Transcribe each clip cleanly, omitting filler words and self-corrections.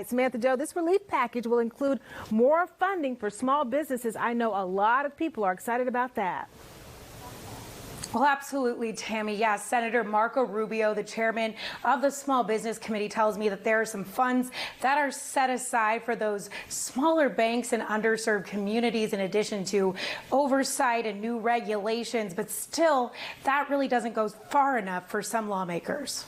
Samantha-Jo, this relief package will include more funding for small businesses. I know a lot of people are excited about that. Well, absolutely, Tammy. Yes, Senator Marco Rubio, the chairman of the Small Business Committee, tells me that there are some funds that are set aside for those smaller banks and underserved communities, in addition to oversight and new regulations. But still, that really doesn't go far enough for some lawmakers.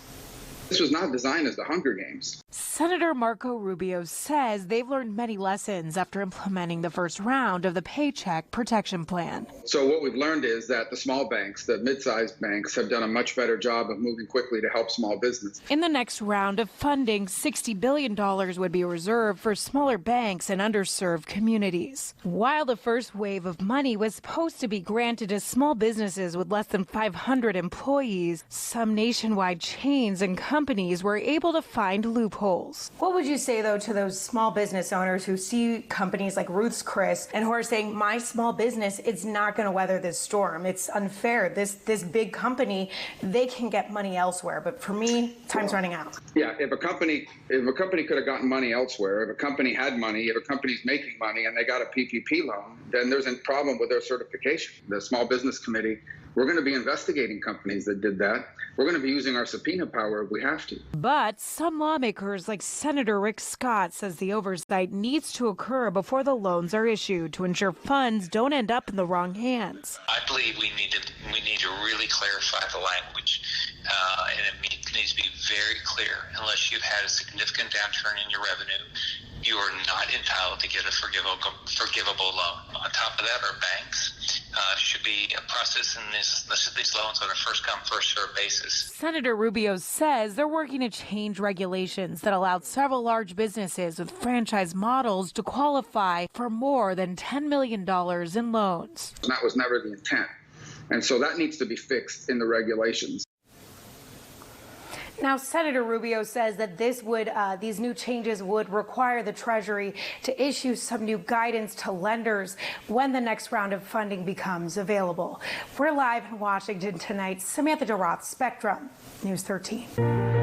This was not designed as the Hunger Games. Senator Marco Rubio says they've learned many lessons after implementing the first round of the Paycheck Protection Plan. So what we've learned is that the small banks, the mid-sized banks, have done a much better job of moving quickly to help small business. In the next round of funding, $60 billion would be reserved for smaller banks and underserved communities. While the first wave of money was supposed to be granted to small businesses with less than 500 employees, some nationwide chains and companies were able to find loopholes. What would you say, though, to those small business owners who see companies like Ruth's Chris and who are saying, my small business is not going to weather this storm? It's unfair. This big company, they can get money elsewhere. But for me, time's running out. Yeah, if a company could have gotten money elsewhere, if a company had money, if a company's making money and they got a PPP loan, then there's a problem with their certification. The Small Business Committee, we're going to be investigating companies that did that. We're going to be using our subpoena power if we have to. But some lawmakers, like Senator Rick Scott, says the oversight needs to occur before the loans are issued to ensure funds don't end up in the wrong hands. I believe we need to really clarify the language, and it needs to be very clear. Unless you've had a significant downturn in your revenue, you are not entitled to get a forgivable loan. On top of that, our banks should be processing these loans on a first-come, first-served basis. Senator Rubio says they're working to change regulations that allow several large businesses with franchise models to qualify for more than $10 million in loans. That was never the intent. And so that needs to be fixed in the regulations. Now, Senator Rubio says that these new changes would require the Treasury to issue some new guidance to lenders when the next round of funding becomes available. We're live in Washington tonight. Samantha-Jo, Spectrum News 13.